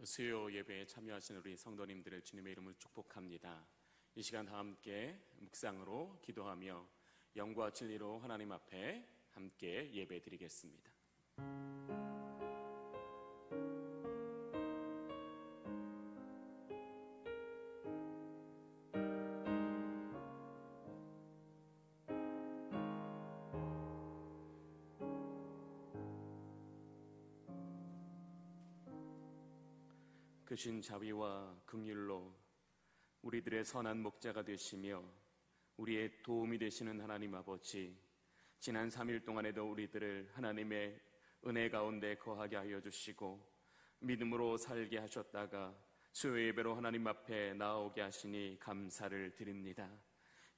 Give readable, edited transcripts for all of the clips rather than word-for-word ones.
수요 예배에 참여하신 우리 성도님들을 주님의 이름으로 축복합니다. 이 시간 다 함께 묵상으로 기도하며 영과 진리로 하나님 앞에 함께 예배 드리겠습니다. 크신 자비와 긍휼로 우리들의 선한 목자가 되시며 우리의 도움이 되시는 하나님 아버지, 지난 3일 동안에도 우리들을 하나님의 은혜 가운데 거하게 하여 주시고 믿음으로 살게 하셨다가 수요 예배로 하나님 앞에 나오게 하시니 감사를 드립니다.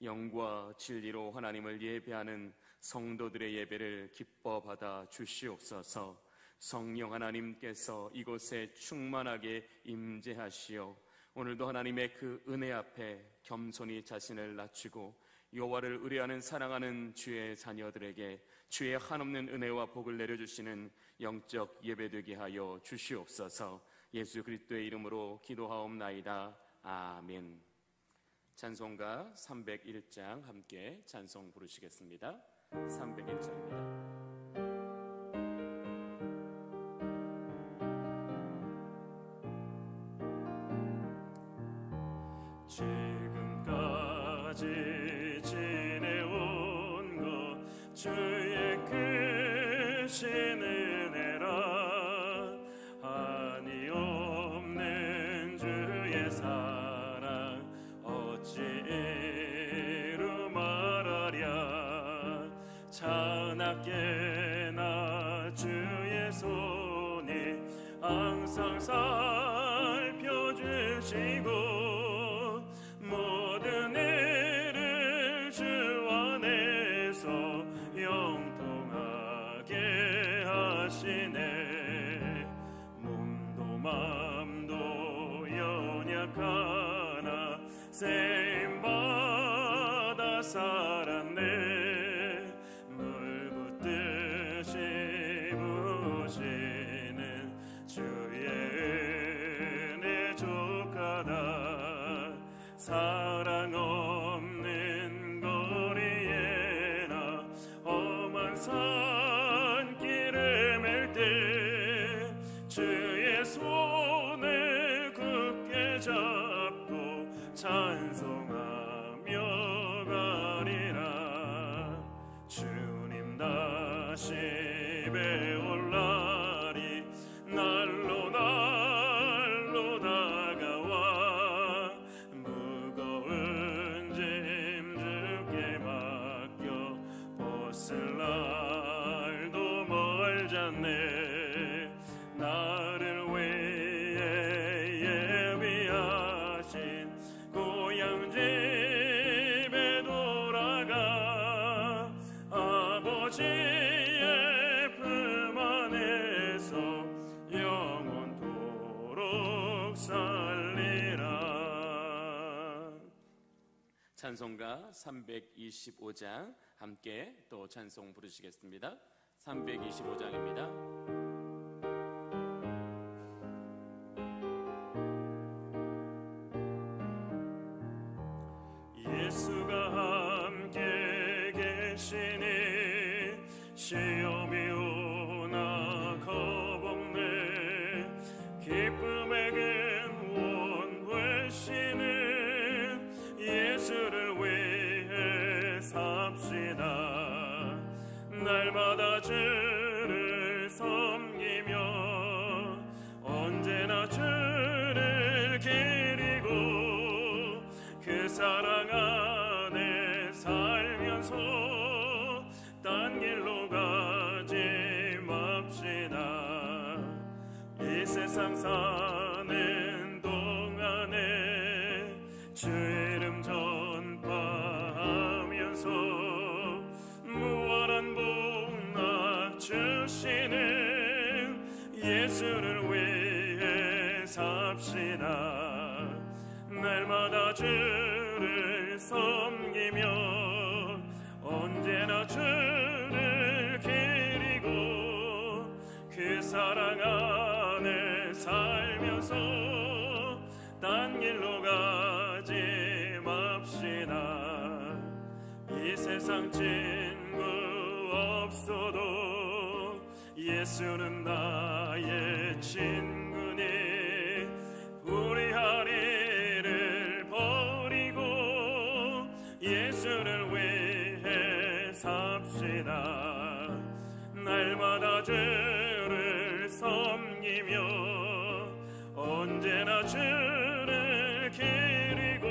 영과 진리로 하나님을 예배하는 성도들의 예배를 기뻐 받아 주시옵소서. 성령 하나님께서 이곳에 충만하게 임재하시어 오늘도 하나님의 그 은혜 앞에 겸손히 자신을 낮추고 여호와를 의뢰하는 사랑하는 주의 자녀들에게 주의 한없는 은혜와 복을 내려주시는 영적 예배되게 하여 주시옵소서. 예수 그리스도의 이름으로 기도하옵나이다. 아멘. 찬송가 301장 함께 찬송 부르시겠습니다. 301장입니다. 지금까지 지내온 것 주의 크신 은혜라. 한이 없는 주의 사랑 어찌 이루 말하랴. 찬하게나 주의 손이 항상 살펴주시고 모든 일을 주 안에서 영통하게 하시네. 몸도 맘도 연약하나 쓰임받아 살았네. 물 붓듯이 부으시는 주의 은혜 족하다. 사랑 없는 거리에나 험한 산길을 맬 때 주의 손을 굳게 잡고 찬송하며 가리라. 주님 다시 배울 날이 날로 날로 다가와. 무거운 짐 주께 맡겨 벗을 날도 멀잖네. 나를 위해 예비하신 고향 집에 돌아가 아버지의 품 안에서 영원토록 살리라. 찬송가 325장 함께 또 찬송 부르시겠습니다. 325장입니다. 예수가 함께 계시니 시험이 오나 겁없네. 기쁨의 근원 되시는 예수를 위해 삽시다. 날마다 주를 섬기며 언제나 주를 기리고 그 사랑 안에 살면서 딴 길로 가지 맙시다. 이 세상 사는 동안에 주 이름 전파하면서 무한한 복락 주시는 예수를 위해 삽시다. 날마다 주를 섬기며 언제나 주를 기리고 그 사랑 안에 살면서 세상 친구 없어도 예수는 나의 친구니 불의한 일을 버리고 예수를 위해 삽시다. 날마다 주를 섬기며 언제나 주를 기리고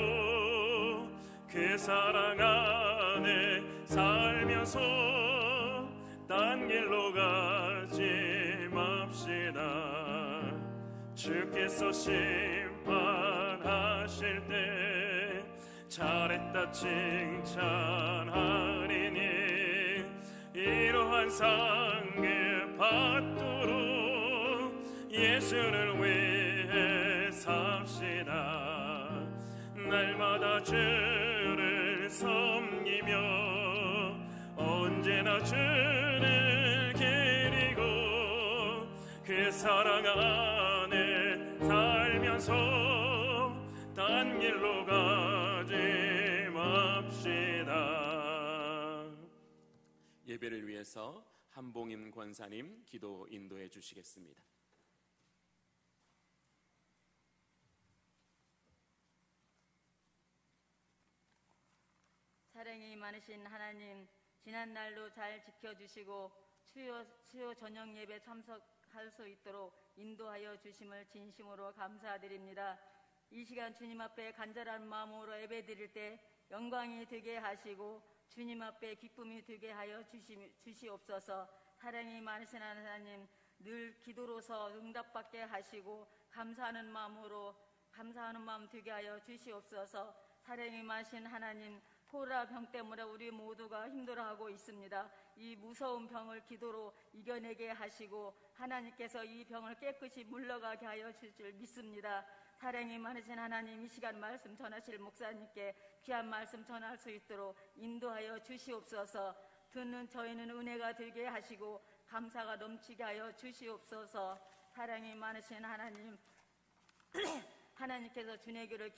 그 사랑 안에 살면서 딴 길로 가지 맙시다. 주께서 심판하실 때 잘했다 칭찬하리니 이러한 상을 받도록 예수를 위해 삽시다. 날마다 주를 섬기며 언제나 주를 기리고 그 사랑 안에 살면서 딴 길로 가지 맙시다. 예배를 위해서 한봉임 권사님 기도 인도해 주시겠습니다. 사랑이 많으신 하나님, 지난 날도 잘 지켜주시고 수요 저녁 예배 참석할 수 있도록 인도하여 주심을 진심으로 감사드립니다. 이 시간 주님 앞에 간절한 마음으로 예배드릴 때 영광이 되게 하시고 주님 앞에 기쁨이 되게 하여 주시옵소서. 사랑이 많으신 하나님, 늘 기도로서 응답받게 하시고 감사하는 마음 되게 하여 주시옵소서. 사랑이 많으신 하나님, 코로나 병 때문에 우리 모두가 힘들어하고 있습니다. 이 무서운 병을 기도로 이겨내게 하시고 하나님께서 이 병을 깨끗이 물러가게 하여 주실 줄 믿습니다. 사랑이 많으신 하나님, 이 시간 말씀 전하실 목사님께 귀한 말씀 전할 수 있도록 인도하여 주시옵소서. 듣는 저희는 은혜가 되게 하시고 감사가 넘치게 하여 주시옵소서. 사랑이 많으신 하나님, 하나님께서 주의 길을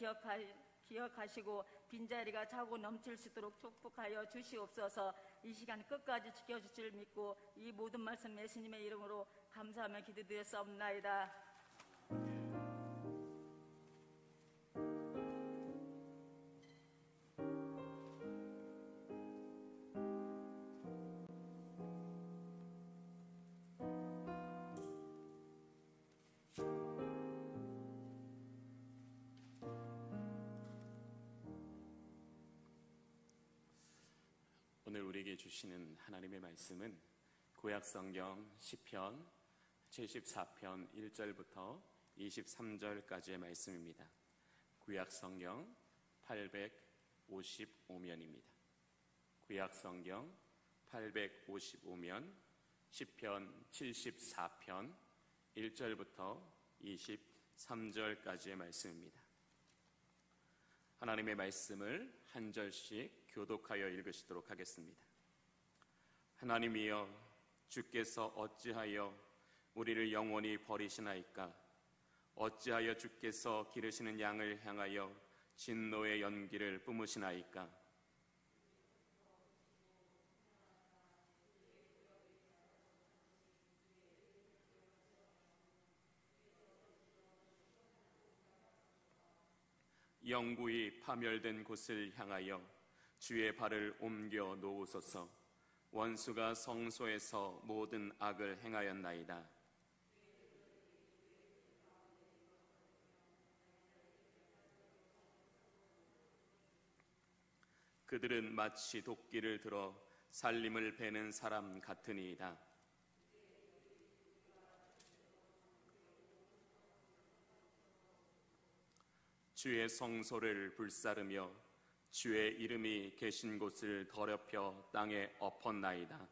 기억하시고 빈자리가 차고 넘칠 수 있도록 축복하여 주시옵소서. 이 시간 끝까지 지켜주실 줄 믿고 이 모든 말씀 예수님의 이름으로 감사하며 기도드렸사옵나이다. 오늘 우리에게 주시는 하나님의 말씀은 구약성경 시편 74편 1절부터 23절까지의 말씀입니다. 구약성경 855면입니다. 구약성경 855면 시편 74편 1절부터 23절까지의 말씀입니다. 하나님의 말씀을 한 절씩 교독하여 읽으시도록 하겠습니다. 하나님이여, 주께서 어찌하여 우리를 영원히 버리시나이까? 어찌하여 주께서 기르시는 양을 향하여 진노의 연기를 뿜으시나이까? 영구히 파멸된 곳을 향하여 주의 발을 옮겨 놓으소서. 원수가 성소에서 모든 악을 행하였나이다. 그들은 마치 도끼를 들어 살림을 베는 사람 같으니이다. 주의 성소를 불사르며 주의 이름이 계신 곳을 더럽혀 땅에 엎었나이다.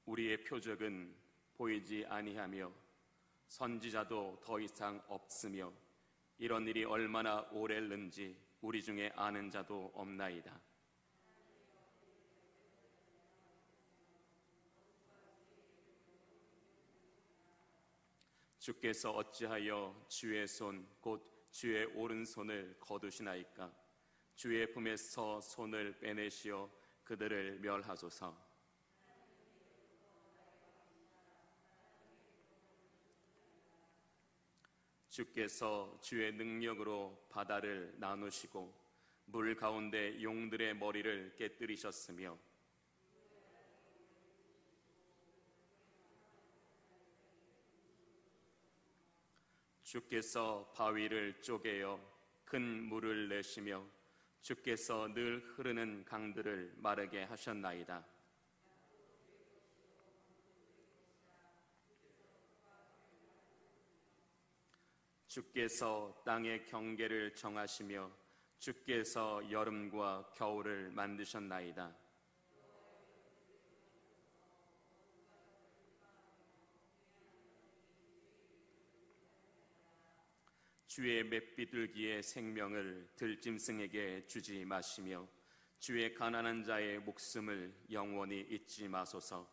우리의 표적은 보이지 아니하며 선지자도 더 이상 없으며 이런 일이 얼마나 오래는지 우리 중에 아는 자도 없나이다. 주께서 어찌하여 주의 손 곧 주의 오른손을 거두시나이까? 주의 품에서 손을 빼내시어 그들을 멸하소서. 주께서 주의 능력으로 바다를 나누시고 물 가운데 용들의 머리를 깨뜨리셨으며 주께서 바위를 쪼개어 큰 물을 내시며 주께서 늘 흐르는 강들을 마르게 하셨나이다. 주께서 땅의 경계를 정하시며 주께서 여름과 겨울을 만드셨나이다. 주의 맷비둘기의 생명을 들짐승에게 주지 마시며 주의 가난한 자의 목숨을 영원히 잊지 마소서.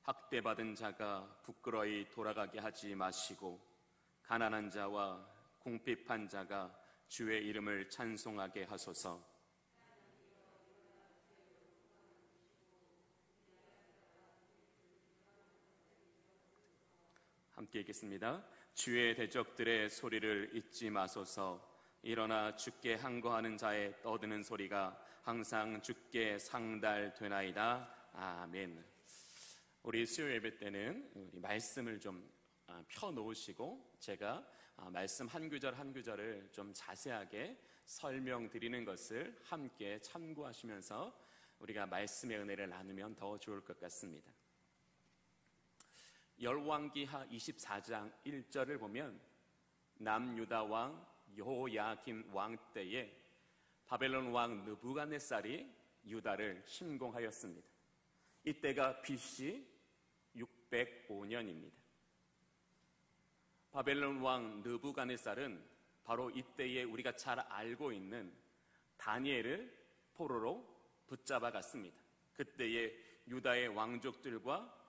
학대받은 자가 부끄러이 돌아가게 하지 마시고 가난한 자와 궁핍한 자가 주의 이름을 찬송하게 하소서. 함께 읽겠습니다. 주의 대적들의 소리를 잊지 마소서. 일어나 주께 항거하는 자의 떠드는 소리가 항상 주께 상달되나이다. 아멘. 우리 수요 예배 때는 우리 말씀을 좀 펴놓으시고 제가 말씀 한 구절 한 구절을 좀 자세하게 설명드리는 것을 함께 참고하시면서 우리가 말씀의 은혜를 나누면 더 좋을 것 같습니다. 열왕기하 24장 1절을 보면 남유다 왕 여호야김 왕 때에 바벨론 왕 느부갓네살이 유다를 침공하였습니다. 이때가 BC 605년입니다. 바벨론 왕 느부갓네살은 바로 이때에 우리가 잘 알고 있는 다니엘을 포로로 붙잡아 갔습니다. 그때에 유다의 왕족들과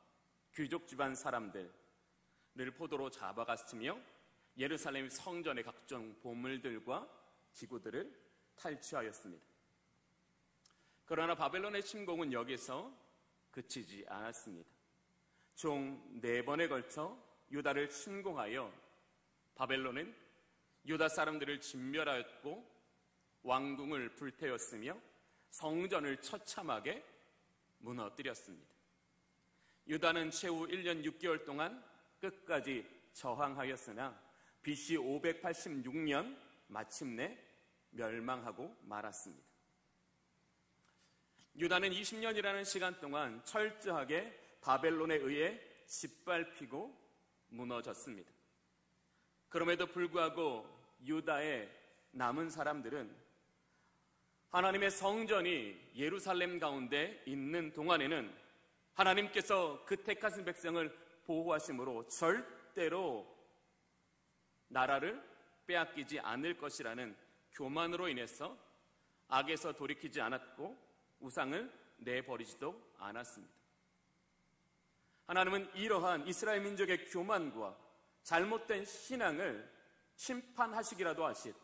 귀족 집안 사람들을 포로로 잡아갔으며 예루살렘 성전의 각종 보물들과 기구들을 탈취하였습니다. 그러나 바벨론의 침공은 여기서 그치지 않았습니다. 총 4번에 걸쳐 유다를 침공하여 바벨론은 유다 사람들을 진멸하였고 왕궁을 불태웠으며 성전을 처참하게 무너뜨렸습니다. 유다는 최후 1년 6개월 동안 끝까지 저항하였으나 BC 586년 마침내 멸망하고 말았습니다. 유다는 20년이라는 시간 동안 철저하게 바벨론에 의해 짓밟히고 무너졌습니다. 그럼에도 불구하고 유다의 남은 사람들은 하나님의 성전이 예루살렘 가운데 있는 동안에는 하나님께서 그 택하신 백성을 보호하심으로 절대로 나라를 빼앗기지 않을 것이라는 교만으로 인해서 악에서 돌이키지 않았고 우상을 내버리지도 않았습니다. 하나님은 이러한 이스라엘 민족의 교만과 잘못된 신앙을 심판하시기라도 하신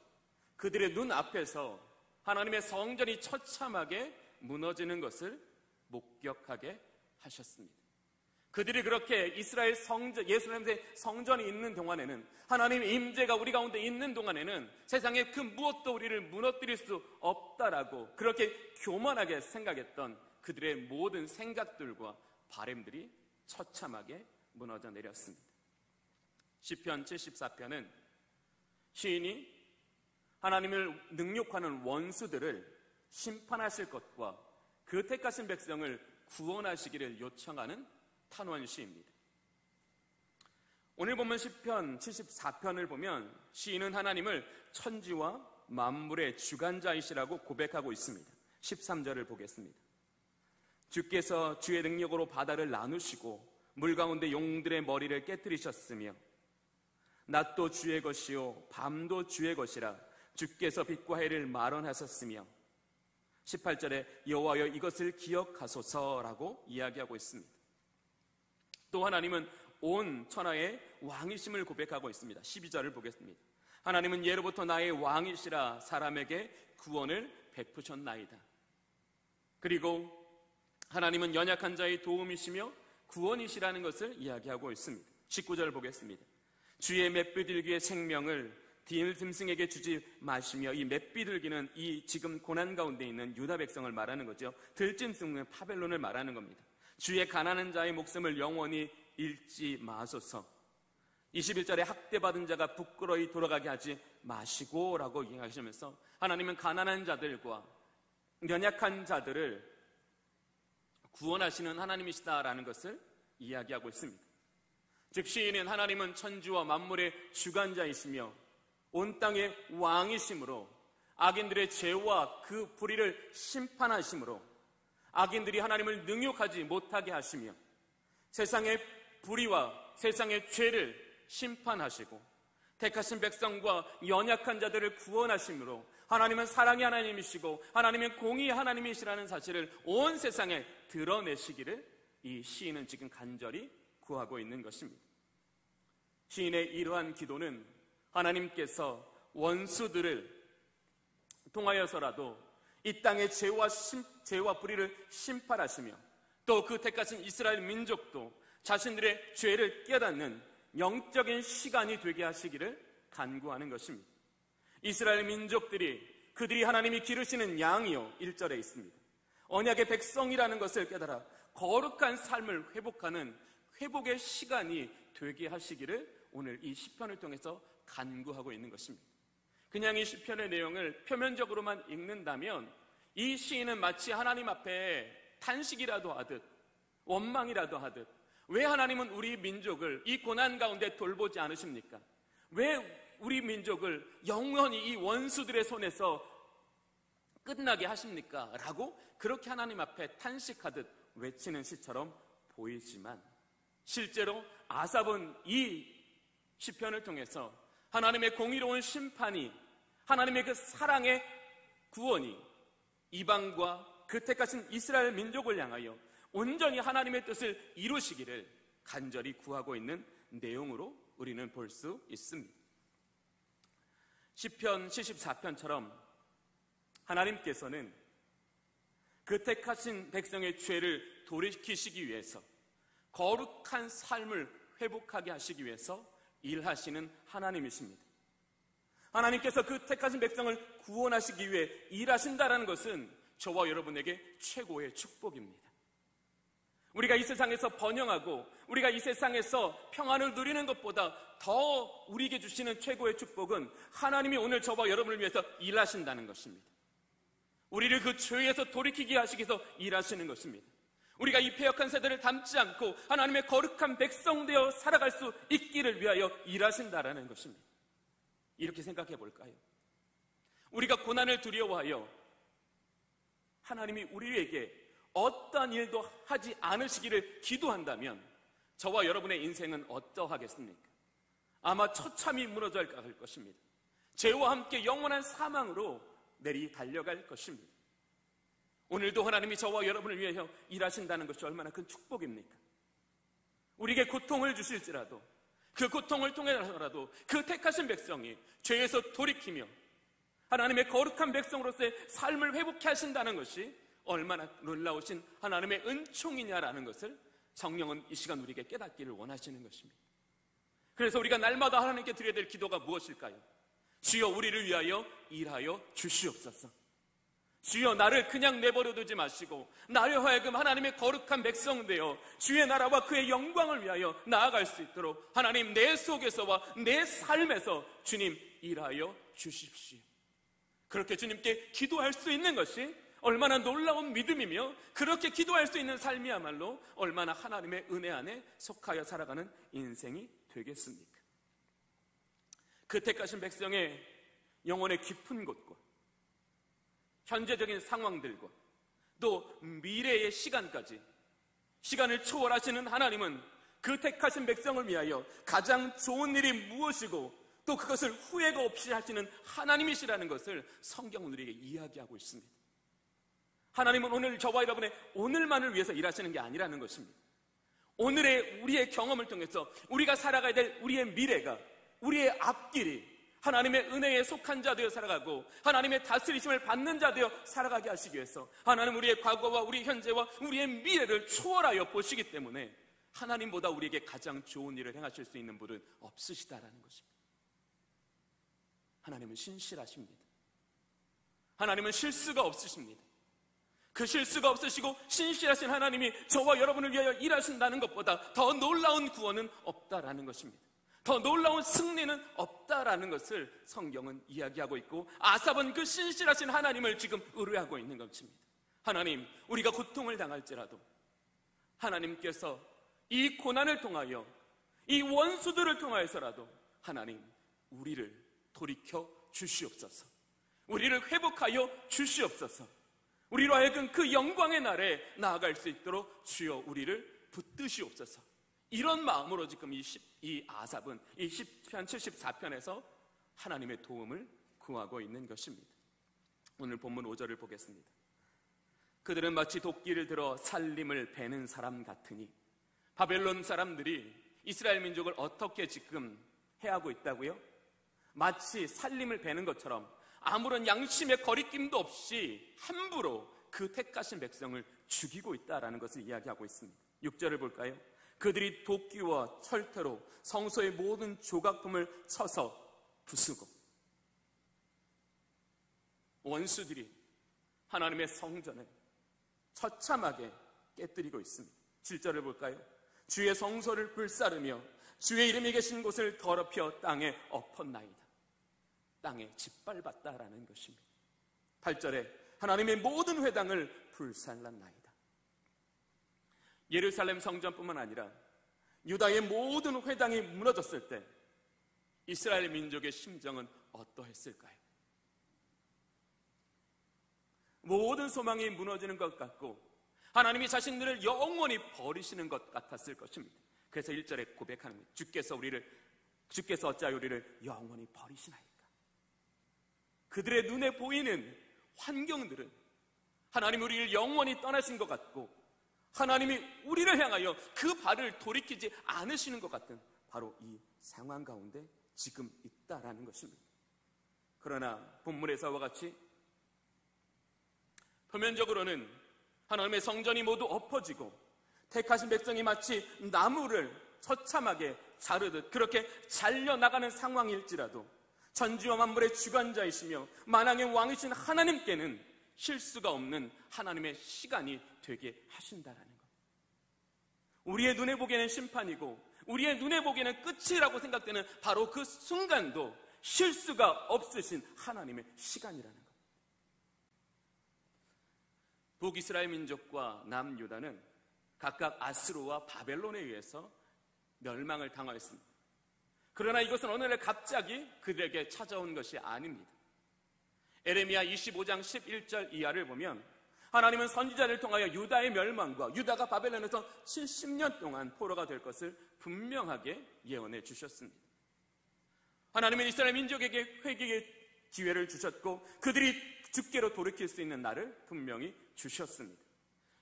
그들의 눈 앞에서 하나님의 성전이 처참하게 무너지는 것을 목격하게 하셨습니다. 그들이 그렇게 이스라엘 성전, 예루살렘의 성전이 있는 동안에는 하나님의 임재가 우리 가운데 있는 동안에는 세상에 그 무엇도 우리를 무너뜨릴 수 없다라고 그렇게 교만하게 생각했던 그들의 모든 생각들과 바램들이 처참하게 무너져 내렸습니다. 시편 74편은 시인이 하나님을 능욕하는 원수들을 심판하실 것과 그 택하신 백성을 구원하시기를 요청하는 탄원시입니다. 오늘 보면 시편 74편을 보면 시인은 하나님을 천지와 만물의 주관자이시라고 고백하고 있습니다. 13절을 보겠습니다. 주께서 주의 능력으로 바다를 나누시고 물 가운데 용들의 머리를 깨뜨리셨으며 낮도 주의 것이요 밤도 주의 것이라 주께서 빛과 해를 마련하셨으며 18절에 여호와여 이것을 기억하소서라고 이야기하고 있습니다. 또 하나님은 온 천하의 왕이심을 고백하고 있습니다. 12절을 보겠습니다. 하나님은 예로부터 나의 왕이시라 사람에게 구원을 베푸셨나이다. 그리고 하나님은 연약한 자의 도움이시며 구원이시라는 것을 이야기하고 있습니다. 19절 보겠습니다. 주의 맷비둘기의 생명을 짐승에게 주지 마시며, 이 맷비둘기는 이 지금 고난 가운데 있는 유다 백성을 말하는 거죠. 들짐승은 바벨론을 말하는 겁니다. 주의 가난한 자의 목숨을 영원히 잃지 마소서. 21절에 학대받은 자가 부끄러이 돌아가게 하지 마시고 라고 이야기하시면서 하나님은 가난한 자들과 연약한 자들을 구원하시는 하나님이시다라는 것을 이야기하고 있습니다. 즉 시인은 하나님은 천지와 만물의 주관자이시며 온 땅의 왕이시므로 악인들의 죄와 그 불의를 심판하시므로 악인들이 하나님을 능욕하지 못하게 하시며 세상의 불의와 세상의 죄를 심판하시고 택하신 백성과 연약한 자들을 구원하심으로 하나님은 사랑의 하나님이시고 하나님은 공의의 하나님이시라는 사실을 온 세상에 드러내시기를 이 시인은 지금 간절히 구하고 있는 것입니다. 시인의 이러한 기도는 하나님께서 원수들을 통하여서라도 이 땅의 죄와 불의를 심판하시며 또 그 택하신 이스라엘 민족도 자신들의 죄를 깨닫는 영적인 시간이 되게 하시기를 간구하는 것입니다. 이스라엘 민족들이 그들이 하나님이 기르시는 양이요 1절에 있습니다. 언약의 백성이라는 것을 깨달아 거룩한 삶을 회복하는 회복의 시간이 되게 하시기를 오늘 이 시편을 통해서 간구하고 있는 것입니다. 그냥 이 시편의 내용을 표면적으로만 읽는다면 이 시인은 마치 하나님 앞에 탄식이라도 하듯 원망이라도 하듯 왜 하나님은 우리 민족을 이 고난 가운데 돌보지 않으십니까? 왜 우리 민족을 영원히 이 원수들의 손에서 끝나게 하십니까? 라고 그렇게 하나님 앞에 탄식하듯 외치는 시처럼 보이지만 실제로 아삽은 이 시편을 통해서 하나님의 공의로운 심판이 하나님의 그 사랑의 구원이 이방과 그 택하신 이스라엘 민족을 향하여 온전히 하나님의 뜻을 이루시기를 간절히 구하고 있는 내용으로 우리는 볼 수 있습니다. 시편 74편처럼 하나님께서는 그 택하신 백성의 죄를 돌이키시기 위해서 거룩한 삶을 회복하게 하시기 위해서 일하시는 하나님이십니다. 하나님께서 그 택하신 백성을 구원하시기 위해 일하신다는 것은 저와 여러분에게 최고의 축복입니다. 우리가 이 세상에서 번영하고 우리가 이 세상에서 평안을 누리는 것보다 더 우리에게 주시는 최고의 축복은 하나님이 오늘 저와 여러분을 위해서 일하신다는 것입니다. 우리를 그 죄에서 돌이키게 하시기 위해서 일하시는 것입니다. 우리가 이 패역한 세대를 닮지 않고 하나님의 거룩한 백성 되어 살아갈 수 있기를 위하여 일하신다라는 것입니다. 이렇게 생각해 볼까요? 우리가 고난을 두려워하여 하나님이 우리에게 어떠한 일도 하지 않으시기를 기도한다면 저와 여러분의 인생은 어떠하겠습니까? 아마 처참히 무너져 갈 것입니다. 죄와 함께 영원한 사망으로 내리 달려갈 것입니다. 오늘도 하나님이 저와 여러분을 위하여 일하신다는 것이 얼마나 큰 축복입니까? 우리에게 고통을 주실지라도 그 고통을 통해서라도 그 택하신 백성이 죄에서 돌이키며 하나님의 거룩한 백성으로서의 삶을 회복해 하신다는 것이 얼마나 놀라우신 하나님의 은총이냐라는 것을 성령은 이 시간 우리에게 깨닫기를 원하시는 것입니다. 그래서 우리가 날마다 하나님께 드려야 될 기도가 무엇일까요? 주여 우리를 위하여 일하여 주시옵소서. 주여 나를 그냥 내버려 두지 마시고 나를 하여금 하나님의 거룩한 백성 되어 주의 나라와 그의 영광을 위하여 나아갈 수 있도록 하나님 내 속에서와 내 삶에서 주님 일하여 주십시오. 그렇게 주님께 기도할 수 있는 것이 얼마나 놀라운 믿음이며 그렇게 기도할 수 있는 삶이야말로 얼마나 하나님의 은혜 안에 속하여 살아가는 인생이 되겠습니까? 그 택하신 백성의 영혼의 깊은 곳과 현재적인 상황들과 또 미래의 시간까지 시간을 초월하시는 하나님은 그 택하신 백성을 위하여 가장 좋은 일이 무엇이고 또 그것을 후회가 없이 하시는 하나님이시라는 것을 성경은 우리에게 이야기하고 있습니다. 하나님은 오늘 저와 여러분의 오늘만을 위해서 일하시는 게 아니라는 것입니다. 오늘의 우리의 경험을 통해서 우리가 살아가야 될 우리의 미래가, 우리의 앞길이 하나님의 은혜에 속한 자 되어 살아가고 하나님의 다스리심을 받는 자 되어 살아가게 하시기 위해서 하나님 우리의 과거와 우리 현재와 우리의 미래를 초월하여 보시기 때문에 하나님보다 우리에게 가장 좋은 일을 행하실 수 있는 분은 없으시다라는 것입니다. 하나님은 신실하십니다. 하나님은 실수가 없으십니다. 그 실수가 없으시고 신실하신 하나님이 저와 여러분을 위하여 일하신다는 것보다 더 놀라운 구원은 없다라는 것입니다. 더 놀라운 승리는 없다라는 것을 성경은 이야기하고 있고 아삽은 그 신실하신 하나님을 지금 의뢰하고 있는 것입니다. 하나님, 우리가 고통을 당할지라도 하나님께서 이 고난을 통하여 이 원수들을 통하여서라도 하나님 우리를 돌이켜 주시옵소서. 우리를 회복하여 주시옵소서. 우리로 하여금 그 영광의 날에 나아갈 수 있도록 주여 우리를 붙드시옵소서. 이런 마음으로 지금 이 아삽은 이 시편 74편에서 하나님의 도움을 구하고 있는 것입니다. 오늘 본문 5절을 보겠습니다. 그들은 마치 도끼를 들어 살림을 베는 사람 같으니. 바벨론 사람들이 이스라엘 민족을 어떻게 지금 해하고 있다고요? 마치 살림을 베는 것처럼 아무런 양심의 거리낌도 없이 함부로 그 택하신 백성을 죽이고 있다라는 것을 이야기하고 있습니다. 6절을 볼까요? 그들이 도끼와 철퇴로 성소의 모든 조각품을 쳐서 부수고. 원수들이 하나님의 성전을 처참하게 깨뜨리고 있습니다. 7절을 볼까요? 주의 성소를 불사르며 주의 이름이 계신 곳을 더럽혀 땅에 엎었나이다. 땅에 짓밟았다라는 것입니다. 8절에 하나님의 모든 회당을 불살랐나이다. 예루살렘 성전뿐만 아니라 유다의 모든 회당이 무너졌을 때 이스라엘 민족의 심정은 어떠했을까요? 모든 소망이 무너지는 것 같고 하나님이 자신들을 영원히 버리시는 것 같았을 것입니다. 그래서 1절에 고백하는 거예요. 주께서 어찌하여 우리를 영원히 버리시나이까. 그들의 눈에 보이는 환경들은 하나님이 우리를 영원히 떠나신 것 같고 하나님이 우리를 향하여 그 발을 돌이키지 않으시는 것 같은 바로 이 상황 가운데 지금 있다라는 것입니다. 그러나 본문에서와 같이 표면적으로는 하나님의 성전이 모두 엎어지고 택하신 백성이 마치 나무를 처참하게 자르듯 그렇게 잘려나가는 상황일지라도 천지와 만물의 주관자이시며 만왕의 왕이신 하나님께는 실수가 없는 하나님의 시간이 되게 하신다라는 것. 우리의 눈에 보기에는 심판이고 우리의 눈에 보기에는 끝이라고 생각되는 바로 그 순간도 실수가 없으신 하나님의 시간이라는 것. 북이스라엘 민족과 남유다는 각각 아수르와 바벨론에 의해서 멸망을 당하였습니다. 그러나 이것은 어느 날 갑자기 그들에게 찾아온 것이 아닙니다. 에레미야 25장 11절 이하를 보면 하나님은 선지자를 통하여 유다의 멸망과 유다가 바벨론에서 70년 동안 포로가 될 것을 분명하게 예언해 주셨습니다. 하나님은 이스라엘 민족에게 회개의 기회를 주셨고 그들이 주께로 돌이킬 수 있는 날을 분명히 주셨습니다.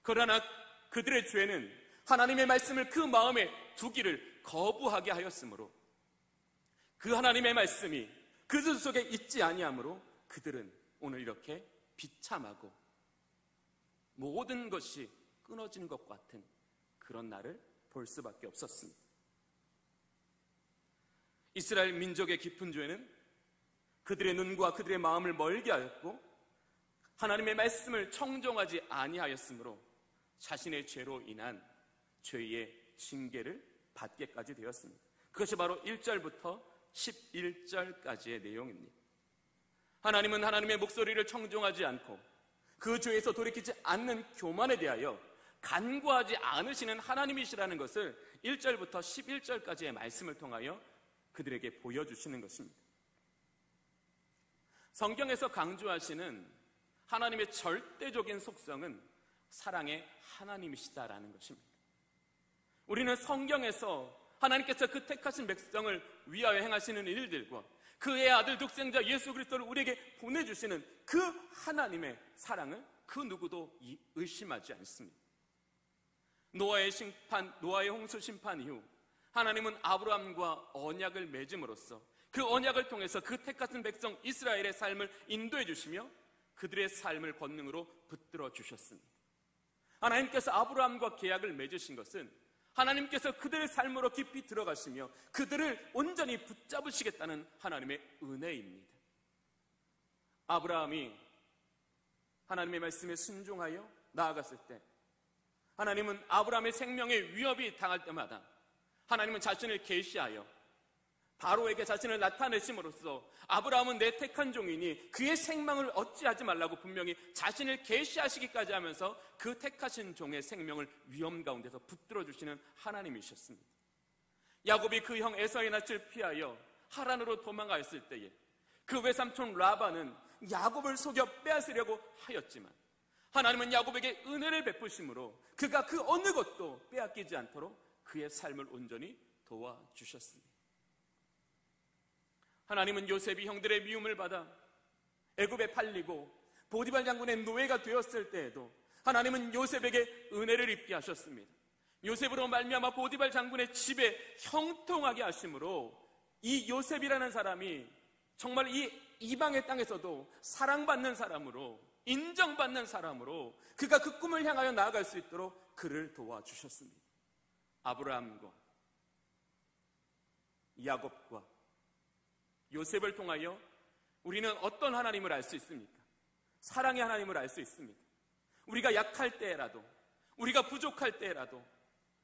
그러나 그들의 죄는 하나님의 말씀을 그 마음에 두기를 거부하게 하였으므로 그 하나님의 말씀이 그들 속에 있지 아니하므로 그들은 오늘 이렇게 비참하고 모든 것이 끊어진 것 같은 그런 날을 볼 수밖에 없었습니다. 이스라엘 민족의 깊은 죄는 그들의 눈과 그들의 마음을 멀게 하였고 하나님의 말씀을 청종하지 아니하였으므로 자신의 죄로 인한 죄의 징계를 받게까지 되었습니다. 그것이 바로 1절부터 11절까지의 내용입니다. 하나님은 하나님의 목소리를 청종하지 않고 그 죄에서 돌이키지 않는 교만에 대하여 간과하지 않으시는 하나님이시라는 것을 1절부터 11절까지의 말씀을 통하여 그들에게 보여주시는 것입니다. 성경에서 강조하시는 하나님의 절대적인 속성은 사랑의 하나님이시다라는 것입니다. 우리는 성경에서 하나님께서 그 택하신 백성을 위하여 행하시는 일들과 그의 아들 독생자 예수 그리스도를 우리에게 보내주시는 그 하나님의 사랑을 그 누구도 의심하지 않습니다. 노아의 홍수 심판 이후 하나님은 아브라함과 언약을 맺음으로써 그 언약을 통해서 그 택하신 백성 이스라엘의 삶을 인도해 주시며 그들의 삶을 권능으로 붙들어 주셨습니다. 하나님께서 아브라함과 계약을 맺으신 것은 하나님께서 그들의 삶으로 깊이 들어가시며 그들을 온전히 붙잡으시겠다는 하나님의 은혜입니다. 아브라함이 하나님의 말씀에 순종하여 나아갔을 때 하나님은 아브라함의 생명에 위협이 당할 때마다 하나님은 자신을 계시하여 바로에게 자신을 나타내심으로써 아브라함은 내 택한 종이니 그의 생명을 어찌하지 말라고 분명히 자신을 계시하시기까지 하면서 그 택하신 종의 생명을 위험 가운데서 붙들어 주시는 하나님이셨습니다. 야곱이 그 형 에사의 낯을 피하여 하란으로 도망가였을 때에 그 외삼촌 라반은 야곱을 속여 빼앗으려고 하였지만 하나님은 야곱에게 은혜를 베푸심으로 그가 그 어느 것도 빼앗기지 않도록 그의 삶을 온전히 도와주셨습니다. 하나님은 요셉이 형들의 미움을 받아 애굽에 팔리고 보디발 장군의 노예가 되었을 때에도 하나님은 요셉에게 은혜를 입게 하셨습니다. 요셉으로 말미암아 보디발 장군의 집에 형통하게 하심으로 이 요셉이라는 사람이 정말 이 이방의 땅에서도 사랑받는 사람으로 인정받는 사람으로 그가 그 꿈을 향하여 나아갈 수 있도록 그를 도와주셨습니다. 아브라함과 야곱과 요셉을 통하여 우리는 어떤 하나님을 알 수 있습니까? 사랑의 하나님을 알 수 있습니다. 우리가 약할 때라도 우리가 부족할 때라도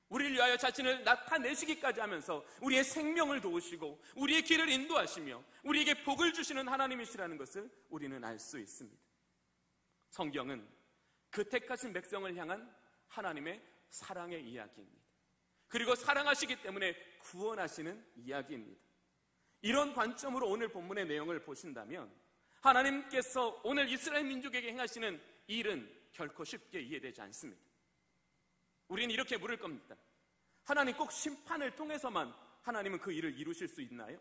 우리를 위하여 자신을 나타내시기까지 하면서 우리의 생명을 도우시고 우리의 길을 인도하시며 우리에게 복을 주시는 하나님이시라는 것을 우리는 알 수 있습니다. 성경은 그 택하신 백성을 향한 하나님의 사랑의 이야기입니다. 그리고 사랑하시기 때문에 구원하시는 이야기입니다. 이런 관점으로 오늘 본문의 내용을 보신다면 하나님께서 오늘 이스라엘 민족에게 행하시는 일은 결코 쉽게 이해되지 않습니다. 우리는 이렇게 물을 겁니다. 하나님 꼭 심판을 통해서만 하나님은 그 일을 이루실 수 있나요?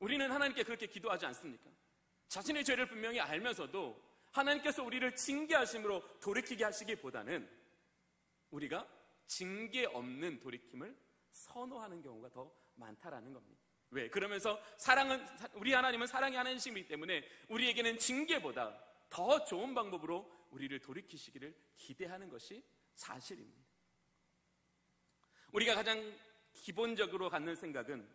우리는 하나님께 그렇게 기도하지 않습니까? 자신의 죄를 분명히 알면서도 하나님께서 우리를 징계하심으로 돌이키게 하시기보다는 우리가 징계 없는 돌이킴을 선호하는 경우가 더 많다라는 겁니다. 왜? 그러면서 우리 하나님은 사랑의 하나님이시기 때문에 우리에게는 징계보다 더 좋은 방법으로 우리를 돌이키시기를 기대하는 것이 사실입니다. 우리가 가장 기본적으로 갖는 생각은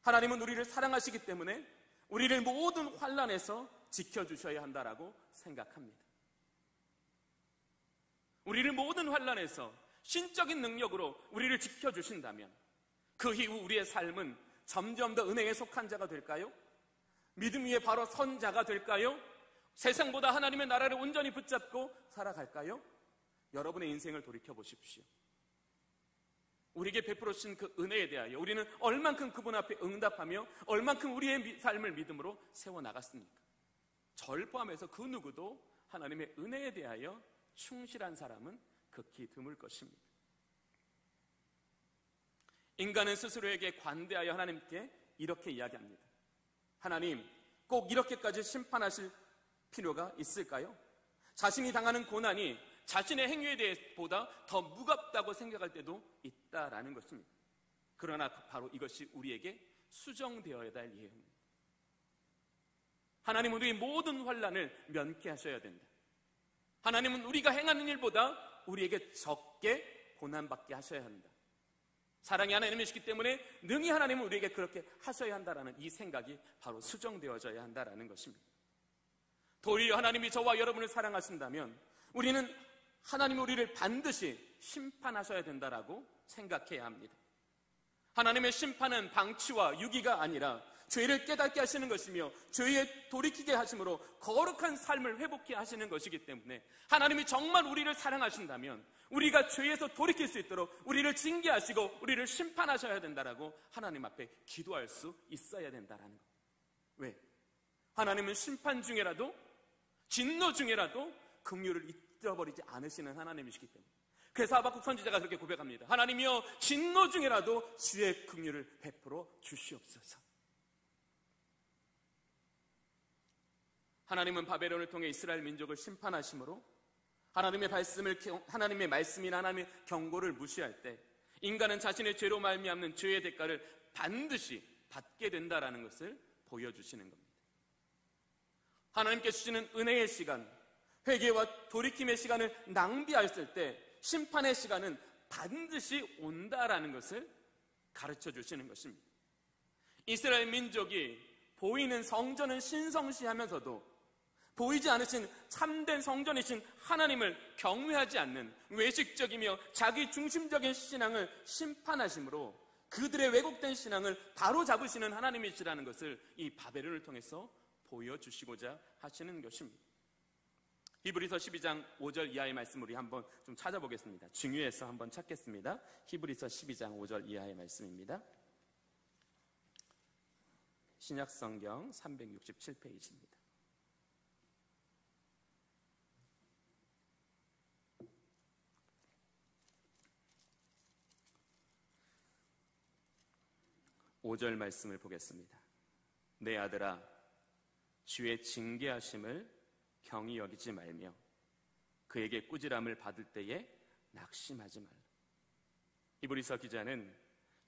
하나님은 우리를 사랑하시기 때문에 우리를 모든 환난에서 지켜주셔야 한다라고 생각합니다. 우리를 모든 환난에서 신적인 능력으로 우리를 지켜주신다면 그 이후 우리의 삶은 점점 더 은혜에 속한 자가 될까요? 믿음 위에 바로 선 자가 될까요? 세상보다 하나님의 나라를 온전히 붙잡고 살아갈까요? 여러분의 인생을 돌이켜 보십시오. 우리에게 베풀어 주신 그 은혜에 대하여 우리는 얼만큼 그분 앞에 응답하며 얼만큼 우리의 삶을 믿음으로 세워나갔습니까? 저를 포함해서 그 누구도 하나님의 은혜에 대하여 충실한 사람은 극히 드물 것입니다. 인간은 스스로에게 관대하여 하나님께 이렇게 이야기합니다. 하나님, 꼭 이렇게까지 심판하실 필요가 있을까요? 자신이 당하는 고난이 자신의 행위에 대해보다 더 무겁다고 생각할 때도 있다라는 것입니다. 그러나 바로 이것이 우리에게 수정되어야 할 예입니다. 하나님은 우리의 모든 환난을 면케하셔야 된다. 하나님은 우리가 행하는 일보다 우리에게 적게 고난받게 하셔야 한다. 사랑의 하나님이시기 때문에 능히 하나님은 우리에게 그렇게 하셔야 한다라는 이 생각이 바로 수정되어져야 한다라는 것입니다. 도리어 하나님이 저와 여러분을 사랑하신다면 우리는 하나님이 우리를 반드시 심판하셔야 된다라고 생각해야 합니다. 하나님의 심판은 방치와 유기가 아니라 죄를 깨닫게 하시는 것이며 죄에 돌이키게 하심으로 거룩한 삶을 회복케 하시는 것이기 때문에 하나님이 정말 우리를 사랑하신다면 우리가 죄에서 돌이킬 수 있도록 우리를 징계하시고 우리를 심판하셔야 된다라고 하나님 앞에 기도할 수 있어야 된다라는 것. 왜? 하나님은 심판 중에라도 진노 중에라도 긍휼을 잊어버리지 않으시는 하나님이시기 때문에 그래서 하박국 선지자가 그렇게 고백합니다. 하나님이여 진노 중에라도 주의 긍휼을 베풀어 주시옵소서. 하나님은 바벨론을 통해 이스라엘 민족을 심판하심으로 하나님의 말씀이나 하나님의 경고를 무시할 때 인간은 자신의 죄로 말미암는 죄의 대가를 반드시 받게 된다라는 것을 보여주시는 겁니다. 하나님께 주시는 은혜의 시간, 회개와 돌이킴의 시간을 낭비했을 때 심판의 시간은 반드시 온다라는 것을 가르쳐 주시는 것입니다. 이스라엘 민족이 보이는 성전은 신성시하면서도 보이지 않으신 참된 성전이신 하나님을 경외하지 않는 외식적이며 자기 중심적인 신앙을 심판하심으로 그들의 왜곡된 신앙을 바로잡으시는 하나님이시라는 것을 이 바벨론을 통해서 보여주시고자 하시는 것입니다. 히브리서 12장 5절 이하의 말씀 우리 한번 좀 찾아보겠습니다. 중요해서 한번 찾겠습니다. 히브리서 12장 5절 이하의 말씀입니다. 신약성경 367페이지입니다. 오 절 말씀을 보겠습니다. 내 아들아, 주의 징계하심을 경히 여기지 말며 그에게 꾸지람을 받을 때에 낙심하지 말라. 히브리서 기자는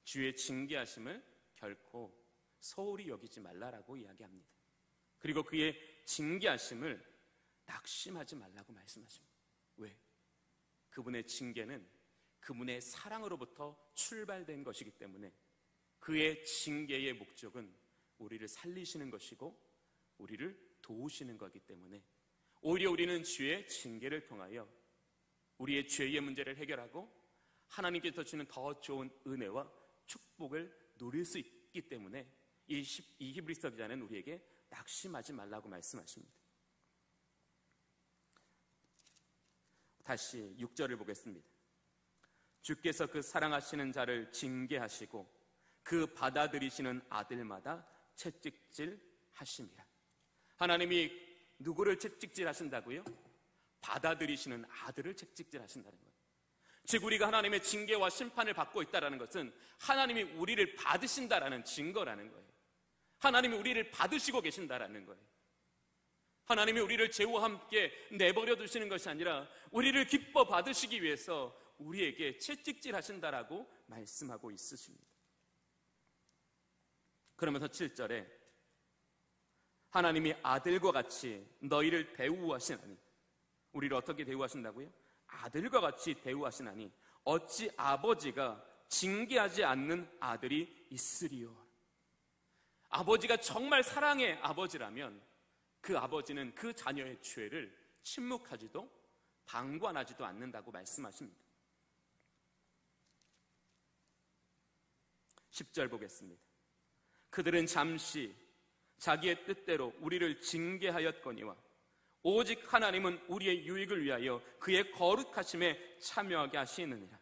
주의 징계하심을 결코 소홀히 여기지 말라라고 이야기합니다. 그리고 그의 징계하심을 낙심하지 말라고 말씀하십니다. 왜? 그분의 징계는 그분의 사랑으로부터 출발된 것이기 때문에 그의 징계의 목적은 우리를 살리시는 것이고 우리를 도우시는 것이기 때문에 오히려 우리는 주의 징계를 통하여 우리의 죄의 문제를 해결하고 하나님께서 주시는 더 좋은 은혜와 축복을 누릴 수 있기 때문에 이 히브리서 기자는 우리에게 낙심하지 말라고 말씀하십니다. 다시 6절을 보겠습니다. 주께서 그 사랑하시는 자를 징계하시고 그 받아들이시는 아들마다 채찍질 하심이라. 하나님이 누구를 채찍질 하신다고요? 받아들이시는 아들을 채찍질 하신다는 거예요. 즉 우리가 하나님의 징계와 심판을 받고 있다는 것은 하나님이 우리를 받으신다라는 증거라는 거예요. 하나님이 우리를 받으시고 계신다라는 거예요. 하나님이 우리를 죄와 함께 내버려 두시는 것이 아니라 우리를 기뻐 받으시기 위해서 우리에게 채찍질 하신다라고 말씀하고 있으십니다. 그러면서 7절에 하나님이 아들과 같이 너희를 대우하시나니, 우리를 어떻게 대우하신다고요? 아들과 같이 대우하시나니 어찌 아버지가 징계하지 않는 아들이 있으리요. 아버지가 정말 사랑의 아버지라면 그 아버지는 그 자녀의 죄를 침묵하지도 방관하지도 않는다고 말씀하십니다. 10절 보겠습니다. 그들은 잠시 자기의 뜻대로 우리를 징계하였거니와 오직 하나님은 우리의 유익을 위하여 그의 거룩하심에 참여하게 하시느니라.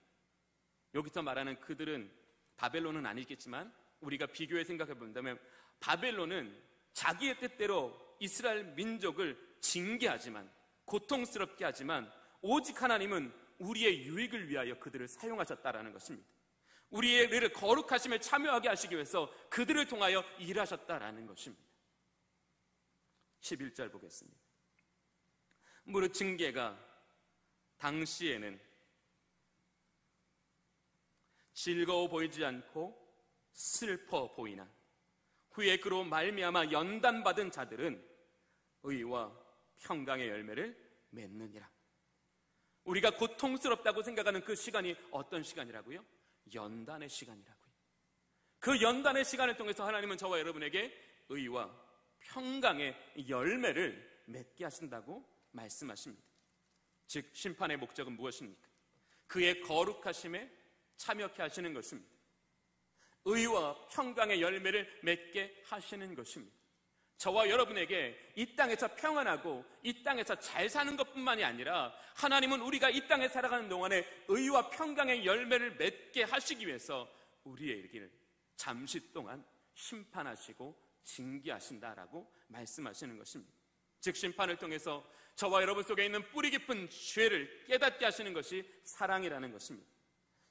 여기서 말하는 그들은 바벨론은 아니겠지만 우리가 비교해 생각해 본다면 바벨론은 자기의 뜻대로 이스라엘 민족을 징계하지만 고통스럽게 하지만 오직 하나님은 우리의 유익을 위하여 그들을 사용하셨다라는 것입니다. 우리의 거룩하심에 참여하게 하시기 위해서 그들을 통하여 일하셨다라는 것입니다. 11절 보겠습니다. 무릇 징계가 당시에는 즐거워 보이지 않고 슬퍼 보이나 후에 그로 말미암아 연단받은 자들은 의와 평강의 열매를 맺느니라. 우리가 고통스럽다고 생각하는 그 시간이 어떤 시간이라고요? 연단의 시간이라고요. 그 연단의 시간을 통해서 하나님은 저와 여러분에게 의와 평강의 열매를 맺게 하신다고 말씀하십니다. 즉 심판의 목적은 무엇입니까? 그의 거룩하심에 참여케 하시는 것입니다. 의와 평강의 열매를 맺게 하시는 것입니다. 저와 여러분에게 이 땅에서 평안하고 이 땅에서 잘 사는 것뿐만이 아니라 하나님은 우리가 이 땅에 살아가는 동안에 의와 평강의 열매를 맺게 하시기 위해서 우리에게 잠시 동안 심판하시고 징계하신다라고 말씀하시는 것입니다. 즉 심판을 통해서 저와 여러분 속에 있는 뿌리 깊은 죄를 깨닫게 하시는 것이 사랑이라는 것입니다.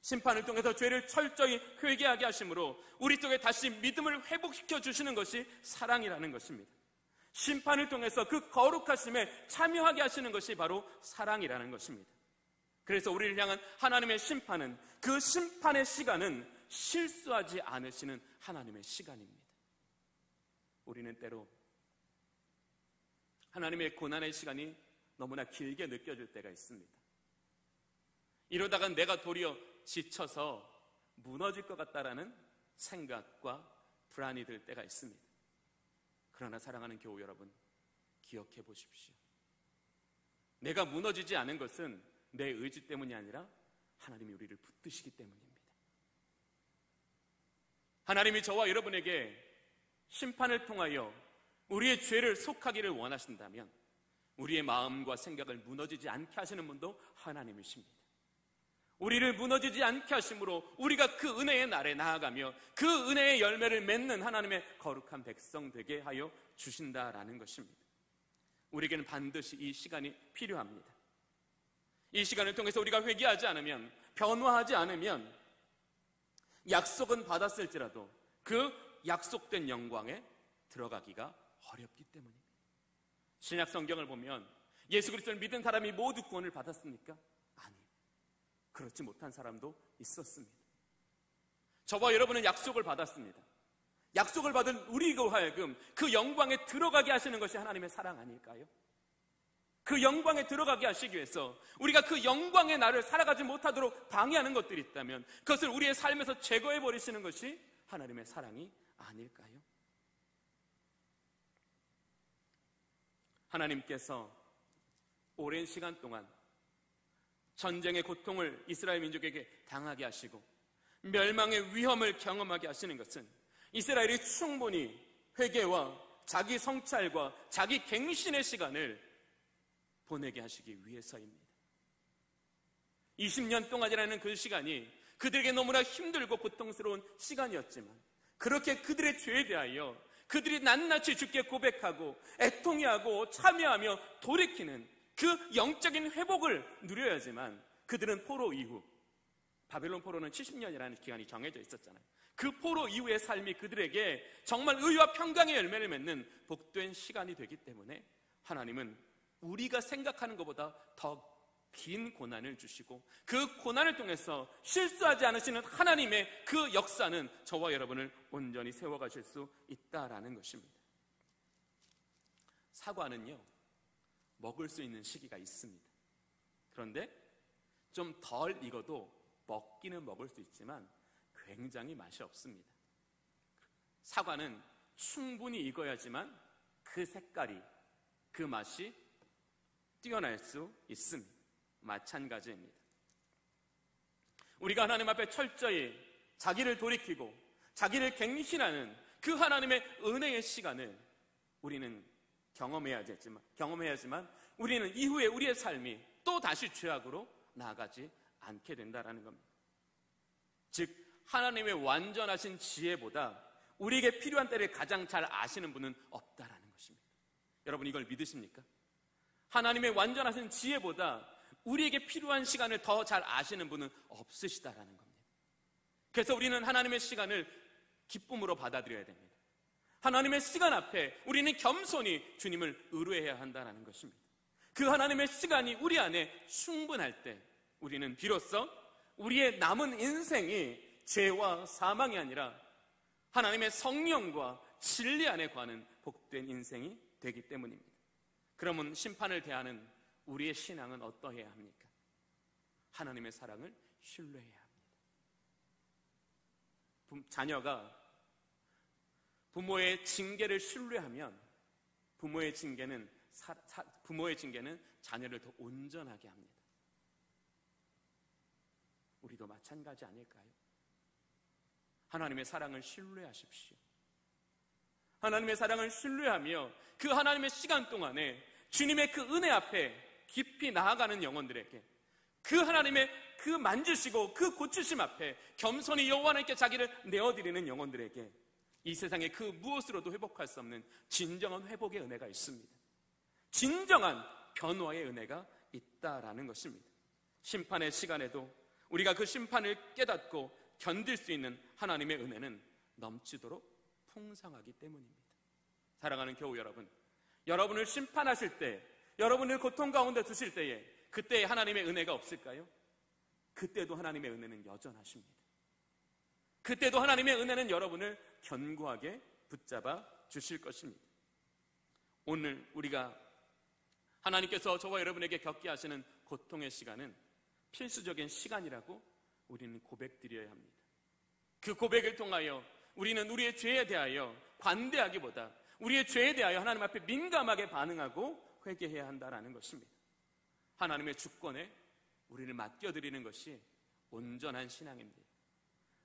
심판을 통해서 죄를 철저히 회개하게 하심으로 우리 속에 다시 믿음을 회복시켜 주시는 것이 사랑이라는 것입니다. 심판을 통해서 그 거룩하심에 참여하게 하시는 것이 바로 사랑이라는 것입니다. 그래서 우리를 향한 하나님의 심판은, 그 심판의 시간은 실수하지 않으시는 하나님의 시간입니다. 우리는 때로 하나님의 고난의 시간이 너무나 길게 느껴질 때가 있습니다. 이러다가 내가 도리어 지쳐서 무너질 것 같다라는 생각과 불안이 들 때가 있습니다. 그러나 사랑하는 교우 여러분, 기억해 보십시오. 내가 무너지지 않은 것은 내 의지 때문이 아니라 하나님이 우리를 붙드시기 때문입니다. 하나님이 저와 여러분에게 심판을 통하여 우리의 죄를 속하기를 원하신다면 우리의 마음과 생각을 무너지지 않게 하시는 분도 하나님이십니다. 우리를 무너지지 않게 하심으로 우리가 그 은혜의 날에 나아가며 그 은혜의 열매를 맺는 하나님의 거룩한 백성 되게 하여 주신다라는 것입니다. 우리에게는 반드시 이 시간이 필요합니다. 이 시간을 통해서 우리가 회개하지 않으면, 변화하지 않으면 약속은 받았을지라도 그 약속된 영광에 들어가기가 어렵기 때문입니다. 신약 성경을 보면 예수 그리스도를 믿은 사람이 모두 구원을 받았습니까? 아니요. 그렇지 못한 사람도 있었습니다. 저와 여러분은 약속을 받았습니다. 약속을 받은 우리로 하여금 그 영광에 들어가게 하시는 것이 하나님의 사랑 아닐까요? 그 영광에 들어가게 하시기 위해서 우리가 그 영광의 날을 살아가지 못하도록 방해하는 것들이 있다면 그것을 우리의 삶에서 제거해 버리시는 것이 하나님의 사랑이 아닐까요? 하나님께서 오랜 시간 동안 전쟁의 고통을 이스라엘 민족에게 당하게 하시고 멸망의 위험을 경험하게 하시는 것은 이스라엘이 충분히 회개와 자기 성찰과 자기 갱신의 시간을 보내게 하시기 위해서입니다. 20년 동안이라는 그 시간이 그들에게 너무나 힘들고 고통스러운 시간이었지만 그렇게 그들의 죄에 대하여 그들이 낱낱이 주께 고백하고 애통해하고 참여하며 돌이키는 그 영적인 회복을 누려야지만 그들은 포로 이후, 바벨론 포로는 70년이라는 기간이 정해져 있었잖아요. 그 포로 이후의 삶이 그들에게 정말 의와 평강의 열매를 맺는 복된 시간이 되기 때문에 하나님은 우리가 생각하는 것보다 더 긴 고난을 주시고 그 고난을 통해서 실수하지 않으시는 하나님의 그 역사는 저와 여러분을 온전히 세워가실 수 있다라는 것입니다. 사과는요, 먹을 수 있는 시기가 있습니다. 그런데 좀 덜 익어도 먹기는 먹을 수 있지만 굉장히 맛이 없습니다. 사과는 충분히 익어야지만 그 색깔이, 그 맛이 뛰어날 수 있습니다. 마찬가지입니다. 우리가 하나님 앞에 철저히 자기를 돌이키고 자기를 갱신하는 그 하나님의 은혜의 시간을 우리는 경험해야지만 우리는 이후에 우리의 삶이 또 다시 죄악으로 나아가지 않게 된다는 겁니다. 즉 하나님의 완전하신 지혜보다 우리에게 필요한 때를 가장 잘 아시는 분은 없다라는 것입니다. 여러분 이걸 믿으십니까? 하나님의 완전하신 지혜보다 우리에게 필요한 시간을 더 잘 아시는 분은 없으시다라는 겁니다. 그래서 우리는 하나님의 시간을 기쁨으로 받아들여야 됩니다. 하나님의 시간 앞에 우리는 겸손히 주님을 의뢰해야 한다는 것입니다. 그 하나님의 시간이 우리 안에 충분할 때 우리는 비로소 우리의 남은 인생이 죄와 사망이 아니라 하나님의 성령과 진리 안에 관한 복된 인생이 되기 때문입니다. 그러면 심판을 대하는 우리의 신앙은 어떠해야 합니까? 하나님의 사랑을 신뢰해야 합니다. 자녀가 부모의 징계를 신뢰하면 부모의 징계는 자녀를 더 온전하게 합니다. 우리도 마찬가지 아닐까요? 하나님의 사랑을 신뢰하십시오. 하나님의 사랑을 신뢰하며 그 하나님의 시간 동안에 주님의 그 은혜 앞에 깊이 나아가는 영혼들에게 그 하나님의 그 만지시고 그 고치심 앞에 겸손히 여호와 하나님께 자기를 내어드리는 영혼들에게 이 세상에 그 무엇으로도 회복할 수 없는 진정한 회복의 은혜가 있습니다. 진정한 변화의 은혜가 있다라는 것입니다. 심판의 시간에도 우리가 그 심판을 깨닫고 견딜 수 있는 하나님의 은혜는 넘치도록 풍성하기 때문입니다. 사랑하는 교우 여러분, 여러분을 심판하실 때, 여러분을 고통 가운데 두실 때에 그때 하나님의 은혜가 없을까요? 그때도 하나님의 은혜는 여전하십니다. 그때도 하나님의 은혜는 여러분을 견고하게 붙잡아 주실 것입니다. 오늘 우리가 하나님께서 저와 여러분에게 겪게 하시는 고통의 시간은 필수적인 시간이라고 우리는 고백드려야 합니다. 그 고백을 통하여 우리는 우리의 죄에 대하여 관대하기보다 우리의 죄에 대하여 하나님 앞에 민감하게 반응하고 회개해야 한다는 것입니다. 하나님의 주권에 우리를 맡겨드리는 것이 온전한 신앙입니다.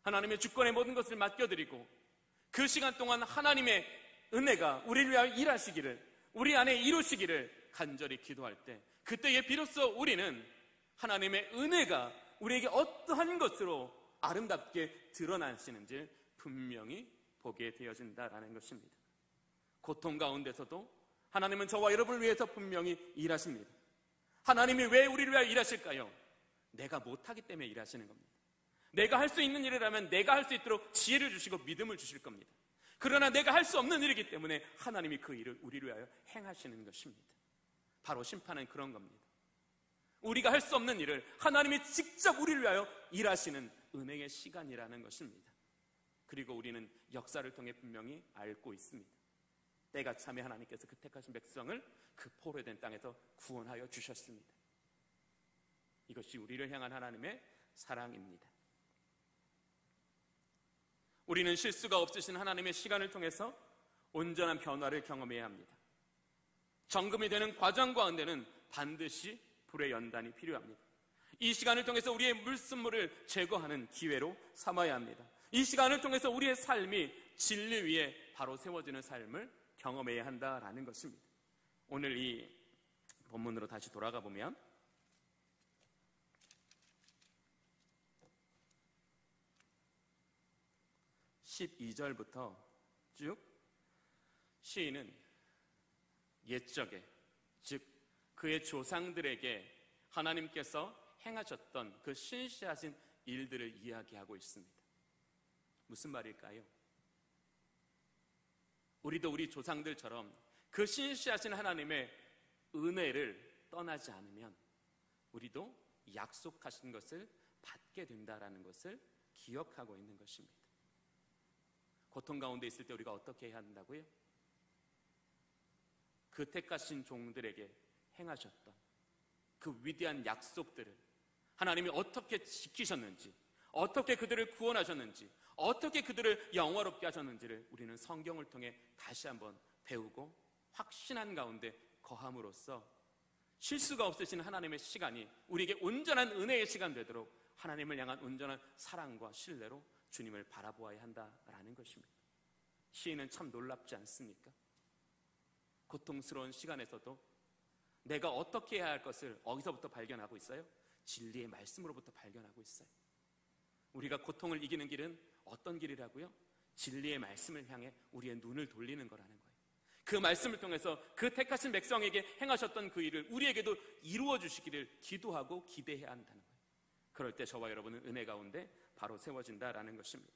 하나님의 주권에 모든 것을 맡겨드리고 그 시간 동안 하나님의 은혜가 우리를 위하여 일하시기를, 우리 안에 이루시기를 간절히 기도할 때, 그때에 비로소 우리는 하나님의 은혜가 우리에게 어떠한 것으로 아름답게 드러나시는지 분명히 보게 되어진다는 것입니다. 고통 가운데서도 하나님은 저와 여러분을 위해서 분명히 일하십니다. 하나님이 왜 우리를 위하여 일하실까요? 내가 못하기 때문에 일하시는 겁니다. 내가 할 수 있는 일이라면 내가 할 수 있도록 지혜를 주시고 믿음을 주실 겁니다. 그러나 내가 할 수 없는 일이기 때문에 하나님이 그 일을 우리를 위하여 행하시는 것입니다. 바로 심판은 그런 겁니다. 우리가 할 수 없는 일을 하나님이 직접 우리를 위하여 일하시는 은혜의 시간이라는 것입니다. 그리고 우리는 역사를 통해 분명히 알고 있습니다. 때가 참에 하나님께서 그 택하신 백성을 그 포로된 땅에서 구원하여 주셨습니다. 이것이 우리를 향한 하나님의 사랑입니다. 우리는 실수가 없으신 하나님의 시간을 통해서 온전한 변화를 경험해야 합니다. 정금이 되는 과정 가운데는 반드시 불의 연단이 필요합니다. 이 시간을 통해서 우리의 물순물을 제거하는 기회로 삼아야 합니다. 이 시간을 통해서 우리의 삶이 진리 위에 바로 세워지는 삶을 경험해야 한다라는 것입니다. 오늘 이 본문으로 다시 돌아가 보면 12절부터 쭉 시인은 옛적에, 즉 그의 조상들에게 하나님께서 행하셨던 그 신실하신 일들을 이야기하고 있습니다. 무슨 말일까요? 우리도 우리 조상들처럼 그 신실하신 하나님의 은혜를 떠나지 않으면 우리도 약속하신 것을 받게 된다라는 것을 기억하고 있는 것입니다. 고통 가운데 있을 때 우리가 어떻게 해야 한다고요? 그 택하신 종들에게 행하셨던 그 위대한 약속들을 하나님이 어떻게 지키셨는지, 어떻게 그들을 구원하셨는지, 어떻게 그들을 영화롭게 하셨는지를 우리는 성경을 통해 다시 한번 배우고 확신한 가운데 거함으로써 실수가 없으신 하나님의 시간이 우리에게 온전한 은혜의 시간 되도록 하나님을 향한 온전한 사랑과 신뢰로 주님을 바라보아야 한다라는 것입니다. 시인은 참 놀랍지 않습니까? 고통스러운 시간에서도 내가 어떻게 해야 할 것을 어디서부터 발견하고 있어요? 진리의 말씀으로부터 발견하고 있어요. 우리가 고통을 이기는 길은 어떤 길이라고요? 진리의 말씀을 향해 우리의 눈을 돌리는 거라는 거예요. 그 말씀을 통해서 그 택하신 백성에게 행하셨던 그 일을 우리에게도 이루어 주시기를 기도하고 기대해야 한다는 거예요. 그럴 때 저와 여러분은 은혜 가운데 바로 세워진다라는 것입니다.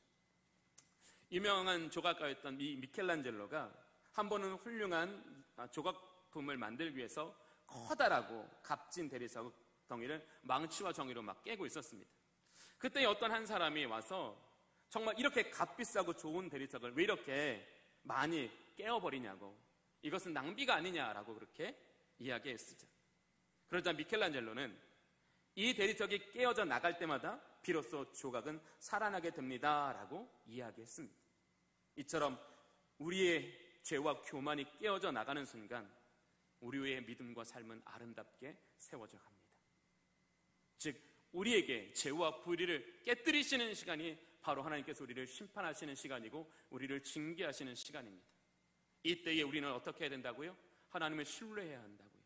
유명한 조각가였던 이 미켈란젤로가 한 번은 훌륭한 조각품을 만들기 위해서 커다랗고 값진 대리석 덩이를 망치와 정의로 막 깨고 있었습니다. 그때 어떤 한 사람이 와서 정말 이렇게 값비싸고 좋은 대리석을 왜 이렇게 많이 깨어버리냐고, 이것은 낭비가 아니냐라고 그렇게 이야기했었죠. 그러자 미켈란젤로는 이 대리석이 깨어져 나갈 때마다 비로소 조각은 살아나게 됩니다라고 이야기했습니다. 이처럼 우리의 죄와 교만이 깨어져 나가는 순간 우리의 믿음과 삶은 아름답게 세워져 갑니다. 즉 우리에게 죄와 불의를 깨뜨리시는 시간이 바로 하나님께서 우리를 심판하시는 시간이고 우리를 징계하시는 시간입니다. 이때에 우리는 어떻게 해야 된다고요? 하나님을 신뢰해야 한다고요.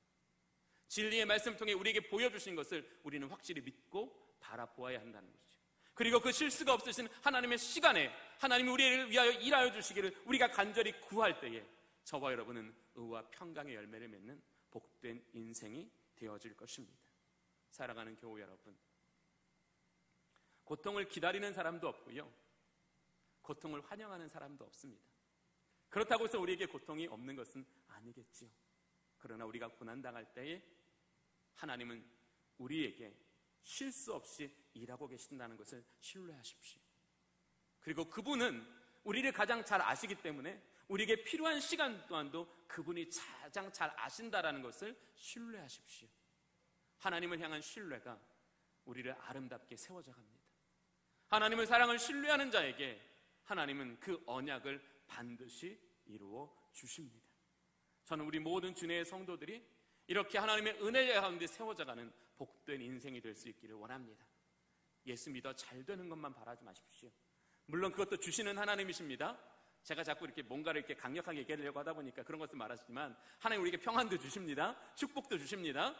진리의 말씀을 통해 우리에게 보여주신 것을 우리는 확실히 믿고 바라보아야 한다는 것이죠. 그리고 그 실수가 없으신 하나님의 시간에 하나님이 우리를 위하여 일하여 주시기를 우리가 간절히 구할 때에 저와 여러분은 의와 평강의 열매를 맺는 복된 인생이 되어질 것입니다. 사랑하는 교우 여러분, 고통을 기다리는 사람도 없고요, 고통을 환영하는 사람도 없습니다. 그렇다고 해서 우리에게 고통이 없는 것은 아니겠지요. 그러나 우리가 고난당할 때에 하나님은 우리에게 실수 없이 일하고 계신다는 것을 신뢰하십시오. 그리고 그분은 우리를 가장 잘 아시기 때문에 우리에게 필요한 시간 또한도 그분이 가장 잘 아신다라는 것을 신뢰하십시오. 하나님을 향한 신뢰가 우리를 아름답게 세워져 갑니다. 하나님의 사랑을 신뢰하는 자에게 하나님은 그 언약을 반드시 이루어 주십니다. 저는 우리 모든 주님의 성도들이 이렇게 하나님의 은혜 가운데 세워져가는 복된 인생이 될 수 있기를 원합니다. 예수 믿어 잘 되는 것만 바라지 마십시오. 물론 그것도 주시는 하나님이십니다. 제가 자꾸 이렇게 뭔가를 이렇게 강력하게 얘기하려고 하다 보니까 그런 것을 말하시지만 하나님 우리에게 평안도 주십니다. 축복도 주십니다.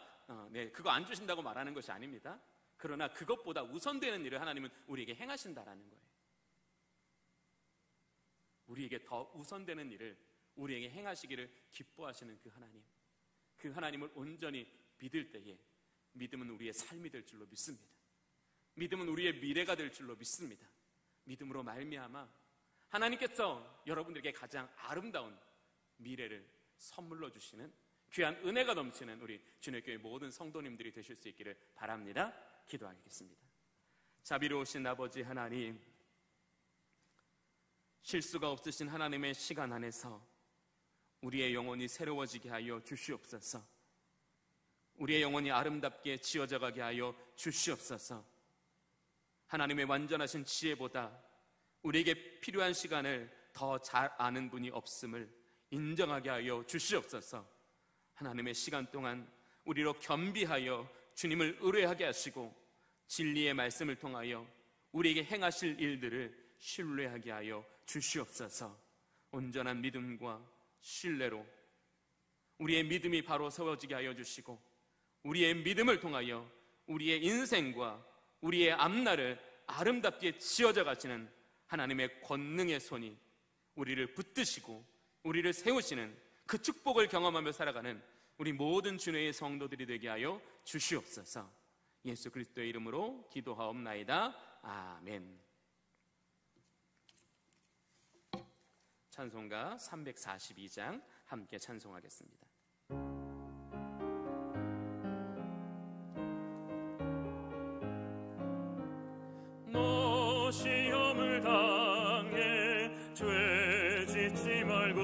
그거 안 주신다고 말하는 것이 아닙니다. 그러나 그것보다 우선되는 일을 하나님은 우리에게 행하신다라는 거예요. 우리에게 더 우선되는 일을 우리에게 행하시기를 기뻐하시는 그 하나님, 그 하나님을 온전히 믿을 때에 믿음은 우리의 삶이 될 줄로 믿습니다. 믿음은 우리의 미래가 될 줄로 믿습니다. 믿음으로 말미암아 하나님께서 여러분들에게 가장 아름다운 미래를 선물로 주시는 귀한 은혜가 넘치는 우리 주님의 교회 모든 성도님들이 되실 수 있기를 바랍니다. 기도하겠습니다. 자비로우신 아버지 하나님, 실수가 없으신 하나님의 시간 안에서 우리의 영혼이 새로워지게 하여 주시옵소서. 우리의 영혼이 아름답게 지어져 가게 하여 주시옵소서. 하나님의 완전하신 지혜보다 우리에게 필요한 시간을 더 잘 아는 분이 없음을 인정하게 하여 주시옵소서. 하나님의 시간 동안 우리로 겸비하여 주님을 의뢰하게 하시고 진리의 말씀을 통하여 우리에게 행하실 일들을 신뢰하게 하여 주시옵소서. 온전한 믿음과 신뢰로 우리의 믿음이 바로 세워지게 하여 주시고 우리의 믿음을 통하여 우리의 인생과 우리의 앞날을 아름답게 지어져 가시는 하나님의 권능의 손이 우리를 붙드시고 우리를 세우시는 그 축복을 경험하며 살아가는 우리 모든 주님의 성도들이 되게 하여 주시옵소서. 예수 그리스도의 이름으로 기도하옵나이다. 아멘. 찬송가 342장 함께 찬송하겠습니다. 너 시험을 당해 죄 짓지 말고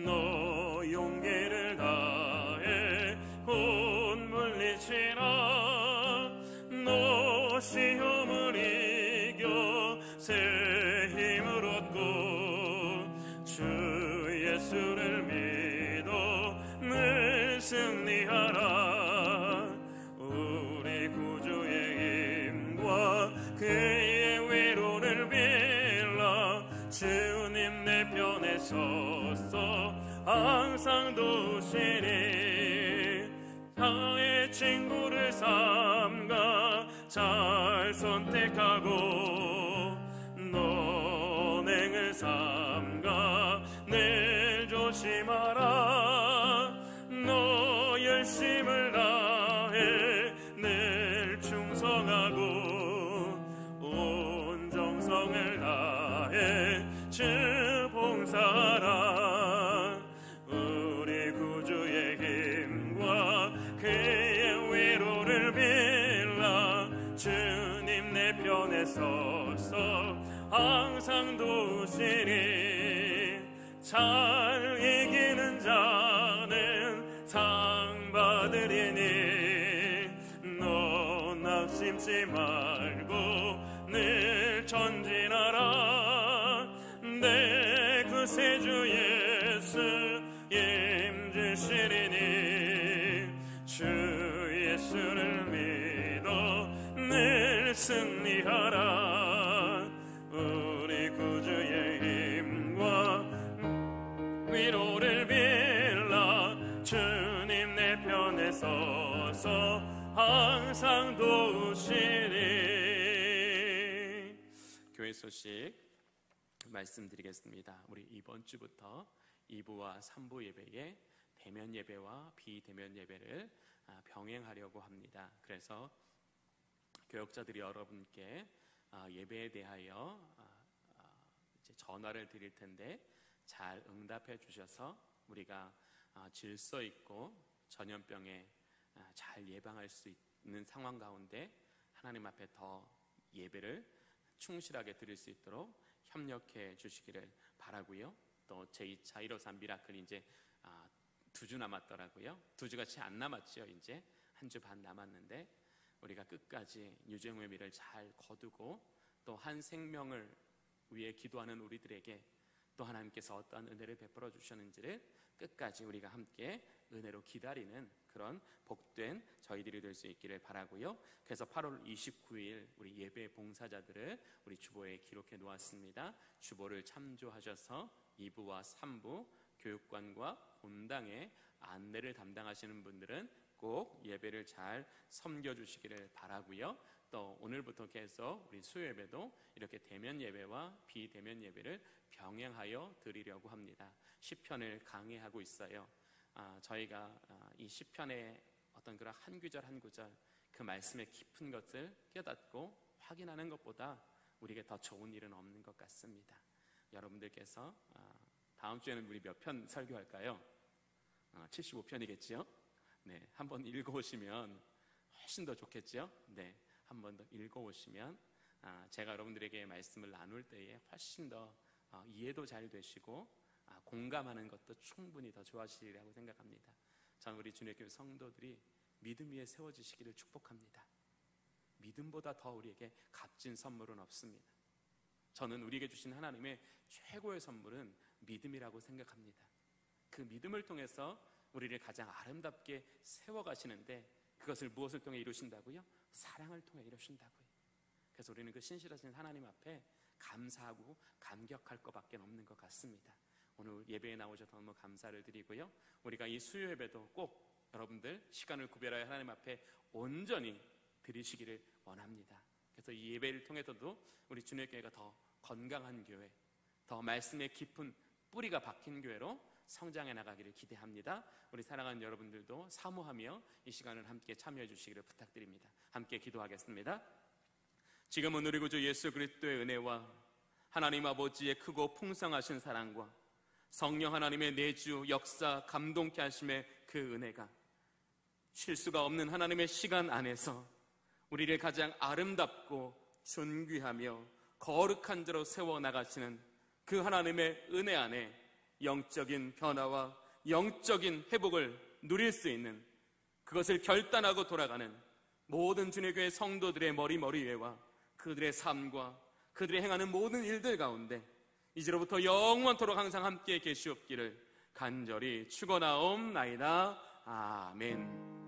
너 용기를 다해 곧 물리치라. 너 시험을 이겨 새 힘을 얻고 주 예수를 믿어 늘 승리하라. 우리 구주의 힘과 그의 위로를 빌라. 주님 내 편에 서서 항상 도시니 나의 친구를 삼가 잘 선택하고 너행을 삼가 늘 조심하라. 너 열심을 다해 늘 충성하고 온 정성을 다해 주 봉사하라. 우리 구주의 힘과 그의 위로를 빌라. 주님 내 편에 서서 항상 도시니 잘 이기는 자는 상 받으리니 너 낙심치 말고 늘 전진하라. 내 구세주 예수 힘주시리니 주 예수를 믿어 늘 승리하라. 우리 구주의 힘과 위로를 빌라. 주님 내 편에 서서 항상 도시니. 교회 소식 말씀드리겠습니다. 우리 이번 주부터 2부와 3부 예배에 대면 예배와 비대면 예배를 병행하려고 합니다. 그래서 교역자들이 여러분께 예배에 대하여 이제 전화를 드릴 텐데 잘 응답해 주셔서 우리가 질서 있고 전염병에 잘 예방할 수 있는 상황 가운데 하나님 앞에 더 예배를 충실하게 드릴 수 있도록 협력해 주시기를 바라고요. 또 제2차 153 미라클 이제 2주 남았더라고요. 2주가 채 안 남았죠. 이제 1주 반 남았는데 우리가 끝까지 유정의 미를 잘 거두고 또 한 생명을 위해 기도하는 우리들에게 또 하나님께서 어떠한 은혜를 베풀어 주셨는지를 끝까지 우리가 함께 은혜로 기다리는 그런 복된 저희들이 될 수 있기를 바라고요. 그래서 8월 29일 우리 예배 봉사자들을 우리 주보에 기록해 놓았습니다. 주보를 참조하셔서 2부와 3부 교육관과 본당의 안내를 담당하시는 분들은 꼭 예배를 잘 섬겨주시기를 바라고요. 또 오늘부터 계속 우리 수요예배도 이렇게 대면 예배와 비대면 예배를 병행하여 드리려고 합니다. 시편을 강해하고 있어요. 저희가 이 시편의 어떤 그런 한 구절 한 구절 그 말씀의 깊은 것을 깨닫고 확인하는 것보다 우리에게 더 좋은 일은 없는 것 같습니다. 여러분들께서 다음 주에는 우리 몇 편 설교할까요? 75편이겠죠? 네, 한번 읽어오시면 훨씬 더 좋겠죠? 네, 한번 더 읽어오시면 제가 여러분들에게 말씀을 나눌 때에 훨씬 더 이해도 잘 되시고 공감하는 것도 충분히 더 좋아하시리라고 생각합니다. 저는 우리 주님의 교회 성도들이 믿음 위에 세워지시기를 축복합니다. 믿음보다 더 우리에게 값진 선물은 없습니다. 저는 우리에게 주신 하나님의 최고의 선물은 믿음이라고 생각합니다. 그 믿음을 통해서 우리를 가장 아름답게 세워가시는데 그것을 무엇을 통해 이루신다고요? 사랑을 통해 이루신다고요. 그래서 우리는 그 신실하신 하나님 앞에 감사하고 감격할 것밖에 없는 것 같습니다. 오늘 예배에 나오셔서 너무 감사를 드리고요. 우리가 이 수요 예배도 꼭 여러분들 시간을 구별하여 하나님 앞에 온전히 드리시기를 원합니다. 그래서 이 예배를 통해서도 우리 주님의 교회가 더 건강한 교회, 더 말씀의 깊은 뿌리가 박힌 교회로 성장해 나가기를 기대합니다. 우리 사랑하는 여러분들도 사모하며 이 시간을 함께 참여해 주시기를 부탁드립니다. 함께 기도하겠습니다. 지금은 우리 구주 예수 그리스도의 은혜와 하나님 아버지의 크고 풍성하신 사랑과 성령 하나님의 내주 역사 감동케 하심의 그 은혜가 쉴 수가 없는 하나님의 시간 안에서 우리를 가장 아름답고 존귀하며 거룩한 자로 세워나가시는 그 하나님의 은혜 안에 영적인 변화와 영적인 회복을 누릴 수 있는 그것을 결단하고 돌아가는 모든 주님의 교회 성도들의 머리 위에와 그들의 삶과 그들의 행하는 모든 일들 가운데 이제로부터 영원토록 항상 함께 계시옵기를 간절히 축원하옵나이다. 아멘.